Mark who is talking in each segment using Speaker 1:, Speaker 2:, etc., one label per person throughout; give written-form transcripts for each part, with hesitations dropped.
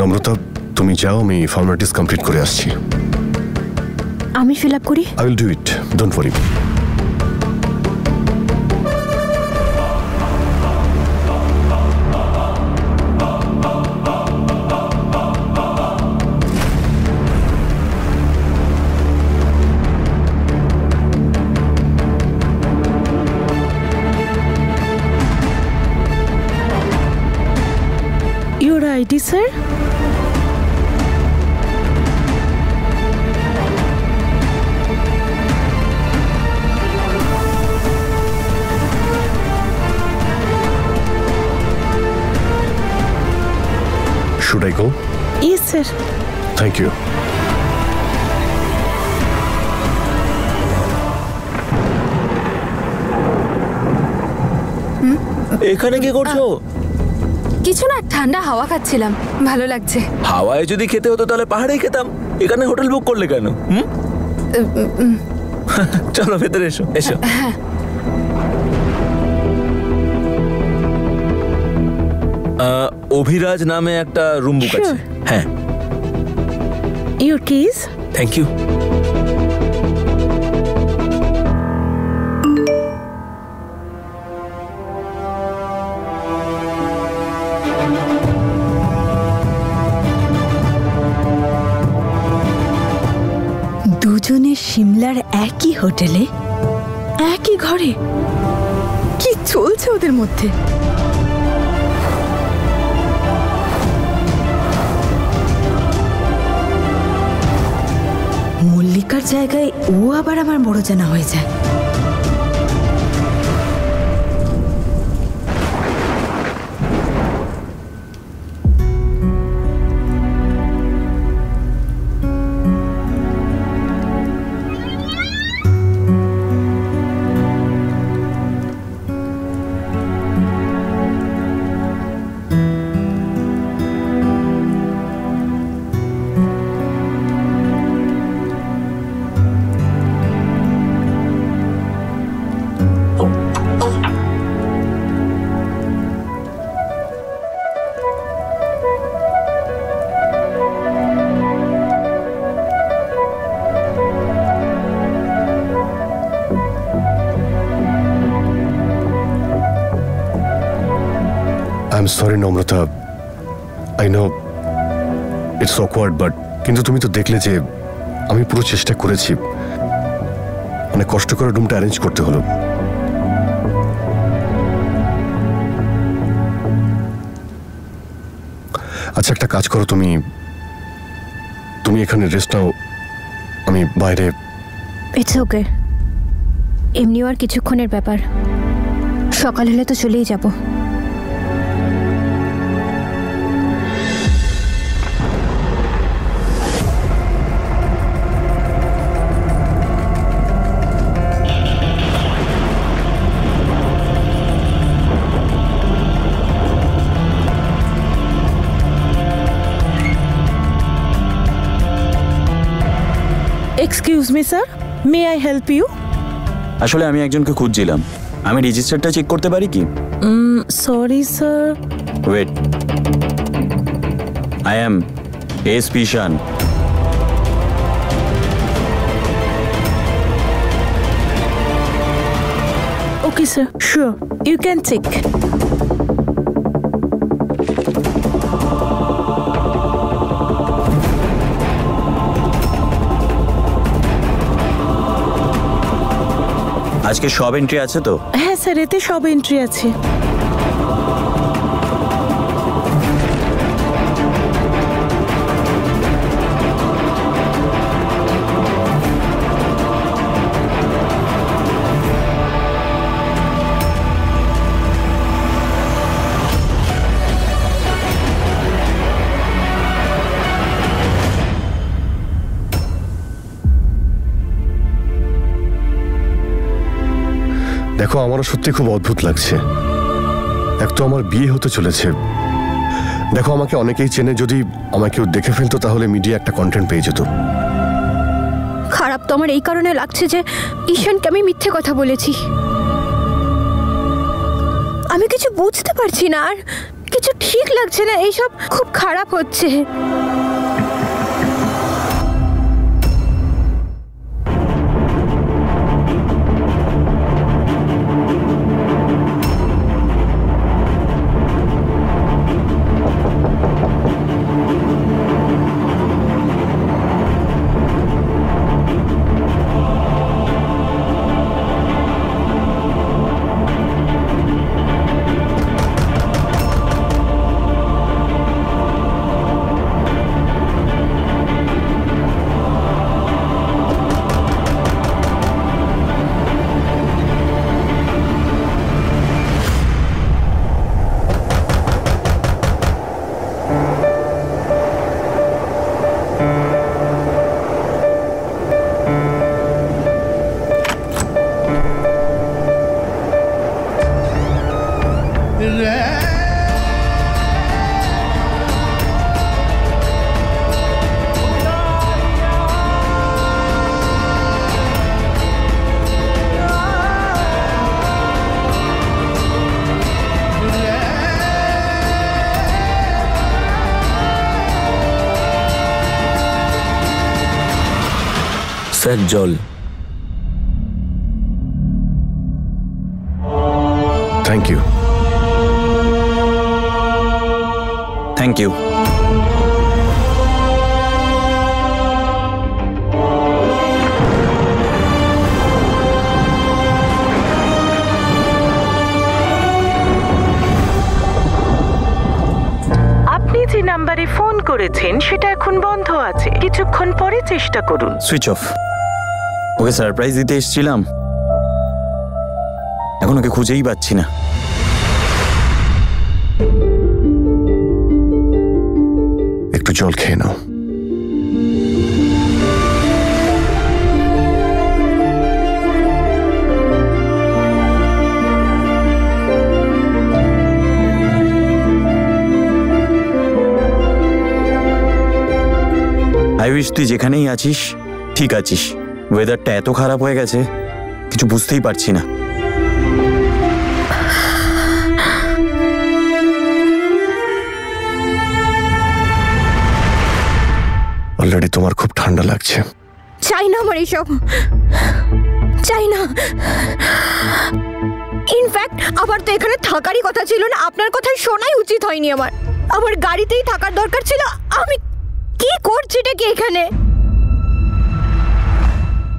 Speaker 1: নম্রতা, তুমি যাও, আমি ফর্মালিটিস কমপ্লিট করে আসছি।
Speaker 2: আমি ফিল আপ করি।
Speaker 1: I will do it, don't worry.
Speaker 2: Your ID, sir?
Speaker 1: Should I go?
Speaker 2: Yes, sir.
Speaker 1: Thank you.
Speaker 3: এখানে কি করছো?
Speaker 4: কিছু না, ঠান্ডা হাওয়া খাচ্ছিলাম, ভালো লাগছে।
Speaker 3: হাওয়ায় যদি খেতে হতো তাহলে পাহাড়েই খেতাম, এখানে হোটেল বুক করলে কেন? চলো ভেতরে এসো, এসো। অভিরাজ নামে একটা রুম বুক আছে। হ্যাঁ।
Speaker 2: Your keys?
Speaker 3: Thank you.
Speaker 2: দুজনে সিমলার একই হোটেলে, একই ঘরে। কি চলছে ওদের মধ্যে? মল্লিকার জায়গায় ও আবার আমার বড় জানা হয়ে যায়।
Speaker 1: I'm sorry, নম্রতা। I know it's awkward, but কিন্তু তুমি তো দেখলে যে আমি পুরো চেষ্টা করেছি। অনেক কষ্ট করে রুমটা অ্যারেঞ্জ করতে হলো। আচ্ছা, একটা কাজ করো, তুমি এখানে রেস্ট নাও, আমি বাইরে।
Speaker 2: ইটস ওকে, এমনিও আর কিছুক্ষণের ব্যাপার, সকাল হলে তো চলেই যাব। Excuse me sir, may I help you?
Speaker 5: আসলে আমি একজনকে খুঁজছিলাম, আমি রেজিস্টারটা চেক করতে পারি কি?
Speaker 2: Sorry sir.
Speaker 5: Wait, I am SP Shan.
Speaker 2: Okay sir, sure, you can check.
Speaker 5: আজকে সব এন্ট্রি আছে তো?
Speaker 2: হ্যাঁ স্যার, এতে সব এন্ট্রি আছে।
Speaker 1: দেখো, আমারও সত্যি খুব অদ্ভুত লাগছে। এক তো আমার বিয়ে হতে চলেছে, দেখো আমাকে অনেকেই চেনে, যদি আমাকে কেউ দেখে ফেলতো তাহলে মিডিয়া একটা কন্টেন্ট পেয়ে যেত।
Speaker 2: খারাপ তো আমার এই কারণে লাগছে যে ঈশানকে আমি মিথ্যে কথা বলেছি। আমি কিছু বুঝতে পারছি না আর কিছু ঠিক লাগছে না, এইসব খুব খারাপ হচ্ছে।
Speaker 3: স্যার জল।
Speaker 1: Thank you.
Speaker 5: Thank you.
Speaker 6: আপনি যে নাম্বারে ফোন করেছেন সেটা এখন বন্ধ আছে, কিছুক্ষণ পরে চেষ্টা করুন।
Speaker 5: Switch off. ওকে সারপ্রাইজ দিতে এসেছিলাম, এখন ওকে খুঁজেই পাচ্ছি না।
Speaker 1: একটু জল খেয়ে নাও।
Speaker 5: আই উইশ তুই যেখানেই আছিস ঠিক আছিস। ওয়েদারটা এত খারাপ হয়ে গেছে, কিছু বুঝতেই পারছি না।
Speaker 1: অলরেডি তোমার খুব ঠান্ডা লাগছে।
Speaker 2: চাই না আমার এইসব, চাই না। ইনফ্যাক্ট আবার তো এখানে থাকারই কথা ছিল না, আপনার কথাই শোনাই উচিত হয়নি। আমার আমার গাড়িতেই থাকার দরকার ছিল। আমি কি করছি এটা কি এখানে?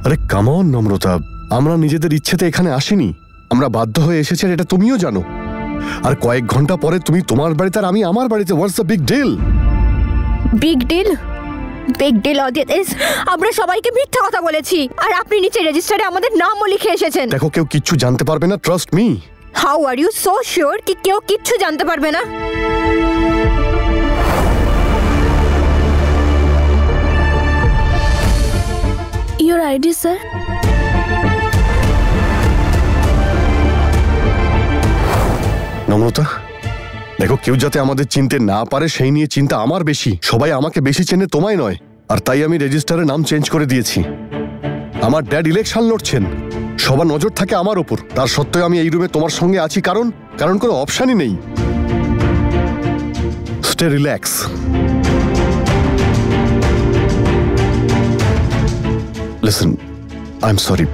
Speaker 1: আরে কাম অন নম্রতা, আমরা নিজেদের ইচ্ছেতে এখানে আসিনি, আমরা বাধ্য হয়ে এসেছি, আর এটা তুমিও জানো। আর কয়েক ঘন্টা পরে তুমি তোমার বাড়িতে আর আমি আমার বাড়িতে। What's the big deal?
Speaker 2: Big deal? Big deal Adit is আমরা সবাইকে মিথ্যা কথা বলেছি, আর আপনি নিচে রেজিস্টারে আমাদের নামও লিখে এসেছেন।
Speaker 1: দেখো, কেউ কিচ্ছু জানতে পারবে না, trust me.
Speaker 2: How are you so sure কি কেউ কিচ্ছু জানতে পারবে না?
Speaker 4: Your ID sir.
Speaker 1: নম্রতা, দেখো, কেউ যাতে আমাদের চিনতে না পারে সেই নিয়ে চিন্তা আমার বেশি। সবাই আমাকে বেশি চেনে, তোমায় নয়। আর তাই আমি রেজিস্টারে নাম চেঞ্জ করে দিয়েছি। আমার ড্যাড ইলেকশন লড়ছেন, সবার নজর থাকে আমার ওপর। তার সত্ত্বেও আমি এই রুমে তোমার সঙ্গে আছি, কারণ কোনো অপশনই নেই। Stay relax. Listen, I am sorry.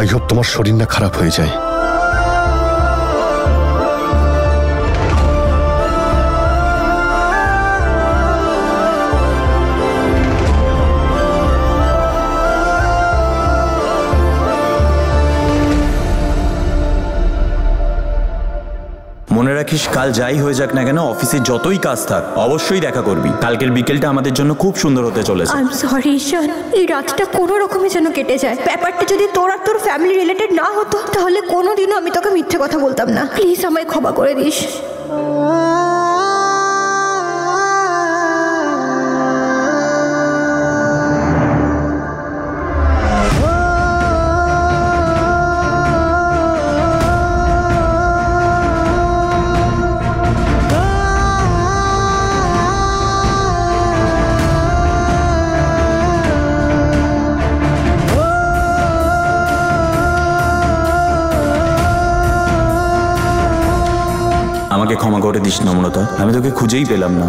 Speaker 1: I hope তোমার শরীর না খারাপ হয়ে যায়।
Speaker 5: মনে মনে রাখিস, কাল যাই হয়ে যাক না কেন, অফিসে যতই কাজ থাক অবশ্যই দেখা করবি। কালকের বিকেলটা আমাদের জন্য খুব সুন্দর হতে চলেছে।
Speaker 2: আই এম সরি ঈশান, এই রাতটা কোনো রকমে যেন কেটে যায়। ব্যাপারটা যদি তোর আর তোর ফ্যামিলি রিলেটেড না হতো তাহলে কোনোদিনও আমি তোকে মিথ্যে কথা বলতাম না। প্লিজ আমায় ক্ষমা করে দিস।
Speaker 5: আমাকে ক্ষমা করে দিস নম্রতা, আমি তোকে খুঁজেই পেলাম না।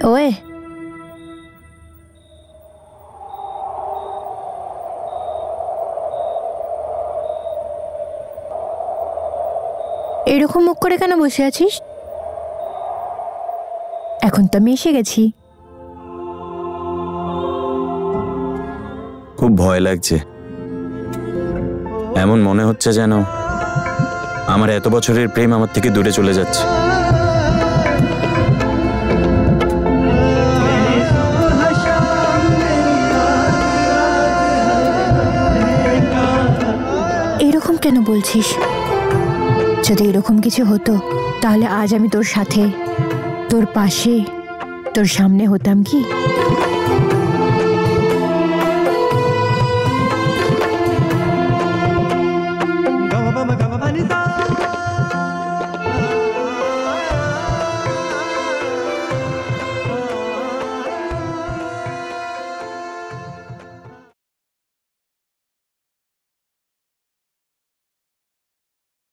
Speaker 2: ওয়ে এরকম মুখ করে কেন বসে আছিস? এখন তো আমি এসে গেছি।
Speaker 5: খুব ভয় লাগছে, এমন মনে হচ্ছে যেন আমার এত বছরের প্রেম আমার থেকে দূরে চলে যাচ্ছে।
Speaker 2: এরকম কেন বলছিস? যদি এরকম কিছু হতো তাহলে আজ আমি তোর সাথে, তোর পাশে, তোর সামনে হতাম কি?